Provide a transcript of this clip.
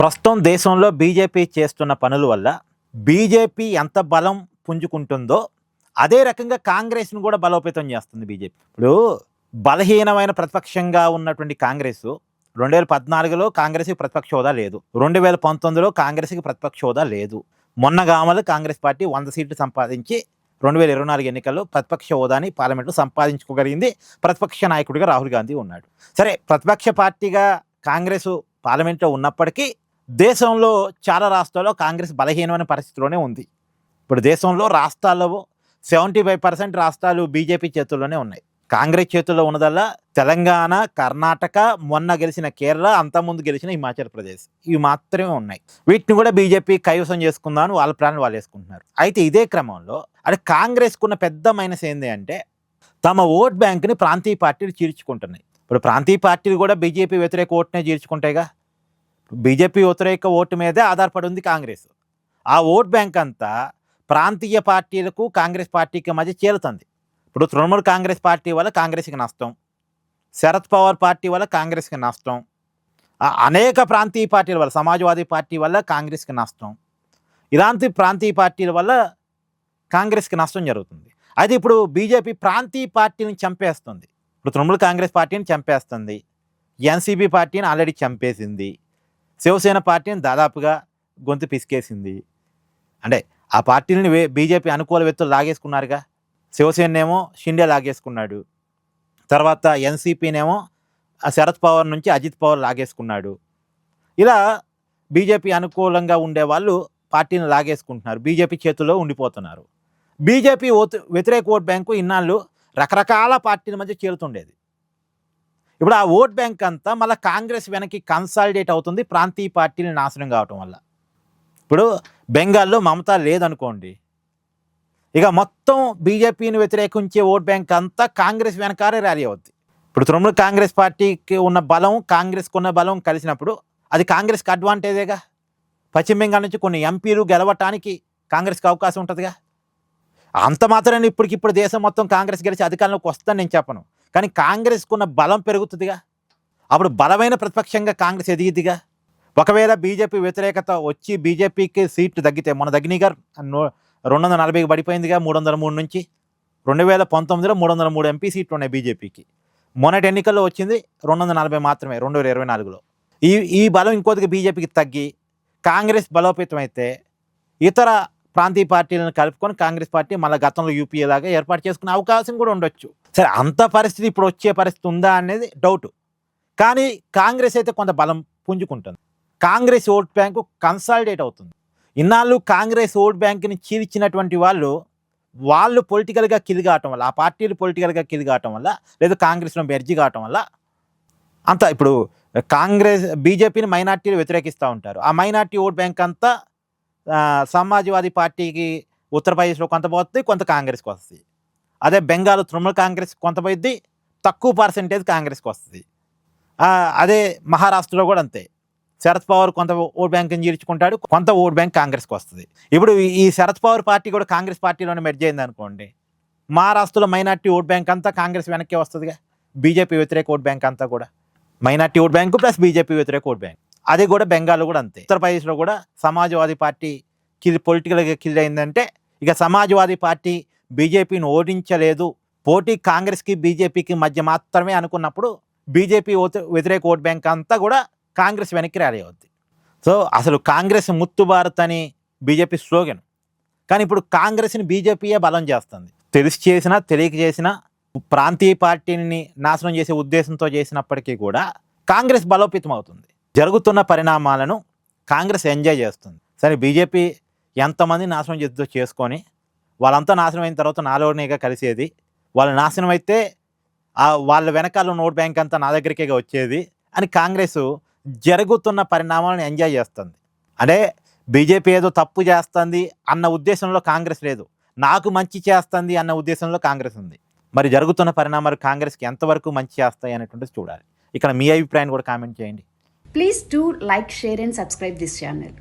ప్రస్తుతం దేశంలో బీజేపీ చేస్తున్న పనుల వల్ల బీజేపీ ఎంత బలం పుంజుకుంటుందో అదే రకంగా కాంగ్రెస్ను కూడా బలోపేతం చేస్తుంది బీజేపీ. ఇప్పుడు బలహీనమైన ప్రతిపక్షంగా ఉన్నటువంటి కాంగ్రెస్ 2014లో కాంగ్రెస్కి ప్రతిపక్ష హోదా లేదు, 2019లో కాంగ్రెస్కి ప్రతిపక్ష హోదా లేదు. మొన్నగామలు కాంగ్రెస్ పార్టీ 100 సీట్లు సంపాదించి 2024 ఎన్నికల్లో ప్రతిపక్ష హోదాని పార్లమెంట్లో సంపాదించుకోగలిగింది. ప్రతిపక్ష నాయకుడిగా రాహుల్ గాంధీ ఉన్నాడు. సరే, ప్రతిపక్ష పార్టీగా కాంగ్రెస్ పార్లమెంట్లో ఉన్నప్పటికీ దేశంలో చాలా రాష్ట్రాల్లో కాంగ్రెస్ బలహీనమైన పరిస్థితిలోనే ఉంది. ఇప్పుడు దేశంలో రాష్ట్రాల్లో 75% రాష్ట్రాలు బీజేపీ చేతుల్లోనే ఉన్నాయి. కాంగ్రెస్ చేతుల్లో ఉన్నదల్లా తెలంగాణ, కర్ణాటక, మొన్న గెలిచిన కేరళ, అంతకుముందు గెలిచిన హిమాచల్ ప్రదేశ్, ఇవి మాత్రమే ఉన్నాయి. వీటిని కూడా బీజేపీ కైవసం చేసుకుందామని వాళ్ళ ప్లాన్ వాళ్ళు వేసుకుంటున్నారు. అయితే ఇదే క్రమంలో అది కాంగ్రెస్కున్న పెద్ద మైనస్ ఏంటి అంటే తమ ఓట్ బ్యాంక్ని ప్రాంతీయ పార్టీలు చీల్చుకుంటున్నాయి. ఇప్పుడు ప్రాంతీయ పార్టీలు కూడా బీజేపీ వ్యతిరేక ఓటునే చీల్చుకుంటాయిగా. బీజేపీ వ్యతిరేక ఓటు మీదే ఆధారపడి ఉంది కాంగ్రెస్. ఆ ఓట్ బ్యాంక్ అంతా ప్రాంతీయ పార్టీలకు కాంగ్రెస్ పార్టీకి మధ్య చేరుతుంది. ఇప్పుడు తృణమూల్ కాంగ్రెస్ పార్టీ వల్ల కాంగ్రెస్కి నష్టం, శరద్ పవార్ పార్టీ వల్ల కాంగ్రెస్కి నష్టం, అనేక ప్రాంతీయ పార్టీల వల్ల, సమాజ్వాదీ పార్టీ వల్ల కాంగ్రెస్కి నష్టం, ఇలాంటి ప్రాంతీయ పార్టీల వల్ల కాంగ్రెస్కి నష్టం జరుగుతుంది. అయితే ఇప్పుడు బీజేపీ ప్రాంతీయ పార్టీని చంపేస్తుంది. ఇప్పుడు తృణమూల్ కాంగ్రెస్ పార్టీని చంపేస్తుంది, ఎన్సీపీ పార్టీని ఆల్రెడీ చంపేసింది, శివసేన పార్టీని దాదాపుగా గొంతు పిసికేసింది. అంటే ఆ పార్టీని బీజేపీ అనుకూల వ్యక్తులు లాగేసుకున్నారుగా. శివసేనేమో షిండే లాగేసుకున్నాడు, తర్వాత ఎన్సీపీనేమో శరద్ పవార్ నుంచి అజిత్ పవార్ లాగేసుకున్నాడు. ఇలా బీజేపీ అనుకూలంగా ఉండేవాళ్ళు పార్టీని లాగేసుకుంటున్నారు, బీజేపీ చేతుల్లో ఉండిపోతున్నారు. బీజేపీ వ్యతిరేక ఓట్ బ్యాంకు ఇన్నాళ్ళు రకరకాల పార్టీల మధ్య చేరుతుండేది. ఇప్పుడు ఆ ఓట్ బ్యాంక్ అంతా మళ్ళీ కాంగ్రెస్ వెనక్కి కన్సాలిడేట్ అవుతుంది ప్రాంతీయ పార్టీలు నాశనం కావటం వల్ల. ఇప్పుడు బెంగాల్లో మమతా లేదనుకోండి, ఇక మొత్తం బీజేపీని వ్యతిరేకించే ఓట్ బ్యాంక్ అంతా కాంగ్రెస్ వెనకారే ర్యాలీ అవుద్ది. ఇప్పుడు తృణమూల్ కాంగ్రెస్ పార్టీకి ఉన్న బలం, కాంగ్రెస్కి ఉన్న బలం కలిసినప్పుడు అది కాంగ్రెస్కి అడ్వాంటేజేగా. పశ్చిమ బెంగాల్ నుంచి కొన్ని ఎంపీలు గెలవటానికి కాంగ్రెస్కి అవకాశం ఉంటుందిగా. అంత మాత్రమే ఇప్పటికిప్పుడు దేశం మొత్తం కాంగ్రెస్ గెలిచి అధికారంలోకి వస్తుందని నేను చెప్పను, కానీ కాంగ్రెస్కున్న బలం పెరుగుతుందిగా. అప్పుడు బలమైన ప్రతిపక్షంగా కాంగ్రెస్ ఎదిగిద్దిగా. ఒకవేళ బీజేపీ వ్యతిరేకత వచ్చి బీజేపీకి సీట్లు తగ్గితే, మొన్న తగ్గినగా 240కి పడిపోయిందిగా 303 నుంచి. 2019లో 303 ఎంపీ సీట్లు ఉన్నాయి బీజేపీకి. మొన్నటి ఎన్నికల్లో వచ్చింది 240 మాత్రమే 2024లో. ఈ బలం ఇంకొద్దిగా బీజేపీకి తగ్గి కాంగ్రెస్ బలోపేతం అయితే ఇతర ప్రాంతీయ పార్టీలను కలుపుకొని కాంగ్రెస్ పార్టీ మళ్ళీ గతంలో యూపీఏ లాగా ఏర్పాటు చేసుకునే అవకాశం కూడా ఉండొచ్చు. సరే, అంత పరిస్థితి ఇప్పుడు వచ్చే పరిస్థితి ఉందా అనేది డౌట్. కానీ కాంగ్రెస్ అయితే కొంత బలం పుంజుకుంటుంది. కాంగ్రెస్ ఓట్ బ్యాంకు కన్సాలిడేట్ అవుతుంది. ఇన్నాళ్ళు కాంగ్రెస్ ఓట్ బ్యాంక్ని చీల్చినటువంటి వాళ్ళు పొలిటికల్గా కిల్ కావటం వల్ల, ఆ పార్టీలు పొలిటికల్గా కిల్ కావటం వల్ల, లేదా కాంగ్రెస్లో మెర్జీ కావటం వల్ల అంతా ఇప్పుడు కాంగ్రెస్ బీజేపీని మైనార్టీలు వ్యతిరేకిస్తూ ఉంటారు. ఆ మైనార్టీ ఓట్ బ్యాంక్ అంతా సమాజ్వాదీ పార్టీకి ఉత్తరప్రదేశ్లో కొంత పోతుంది, కొంత కాంగ్రెస్కి వస్తుంది. అదే బెంగాల్ తృణమూల్ కాంగ్రెస్ కొంత పోయిద్ది, తక్కువ పర్సెంటేజ్ కాంగ్రెస్కి వస్తుంది. అదే మహారాష్ట్రలో కూడా అంతే, శరద్ పవార్ కొంత ఓట్ బ్యాంక్ని చీల్చుకుంటాడు, కొంత ఓట్ బ్యాంక్ కాంగ్రెస్కి వస్తుంది. ఇప్పుడు ఈ శరద్ పవార్ పార్టీ కూడా కాంగ్రెస్ పార్టీలోనే మెర్జ్ అయింది అనుకోండి, మహారాష్ట్రలో మైనార్టీ ఓట్ బ్యాంక్ అంతా కాంగ్రెస్ వెనక్కి వస్తుందిగా. బీజేపీ వ్యతిరేక ఓట్ బ్యాంక్ అంతా కూడా minority vote bank plus BJP వ్యతిరేక ఓట్ బ్యాంక్. అది కూడా బెంగాల్లో కూడా అంతే. ఉత్తరప్రదేశ్లో కూడా సమాజ్వాదీ పార్టీ పొలిటికల్గా కిల్ అయిందంటే ఇక సమాజ్వాదీ పార్టీ బీజేపీని ఓడించలేదు, పోటీ కాంగ్రెస్కి బీజేపీకి మధ్య మాత్రమే అనుకున్నప్పుడు బీజేపీ వ్యతిరేక ఓట్ బ్యాంక్ అంతా కూడా కాంగ్రెస్ వెనక్కి ర్యాలీ అవుద్ది. సో అసలు కాంగ్రెస్ ముత్తు భారత్ అని బీజేపీ స్లోగన్, కానీ ఇప్పుడు కాంగ్రెస్ని బీజేపీయే బలం చేస్తుంది. తెలిసి చేసినా తెలియక చేసినా ప్రాంతీయ పార్టీని నాశనం చేసే ఉద్దేశంతో చేసినప్పటికీ కూడా కాంగ్రెస్ బలోపేతం అవుతుంది. జరుగుతున్న పరిణామాలను కాంగ్రెస్ ఎంజాయ్ చేస్తుంది. సరే, బీజేపీ ఎంతమంది నాశనం చేద్దో చేసుకొని వాళ్ళంతా నాశనం అయిన తర్వాత నాలోనేగా కలిసేది, వాళ్ళు నాశనం అయితే వాళ్ళ వెనకాల ఉన్న ఓట్ బ్యాంక్ అంతా నా దగ్గరికే వచ్చేది అని కాంగ్రెస్ జరుగుతున్న పరిణామాలను ఎంజాయ్ చేస్తుంది. అంటే బీజేపీ ఏదో తప్పు చేస్తుంది అన్న ఉద్దేశంలో కాంగ్రెస్ లేదు, నాకు మంచి చేస్తుంది అన్న ఉద్దేశంలో కాంగ్రెస్ ఉంది. మరి జరుగుతున్న పరిణామాలు కాంగ్రెస్కి ఎంతవరకు మంచి చేస్తాయి అనేటువంటిది చూడాలి. ఇక్కడ మీ అభిప్రాయాన్ని కూడా కామెంట్ చేయండి. Please do like, share and subscribe this channel.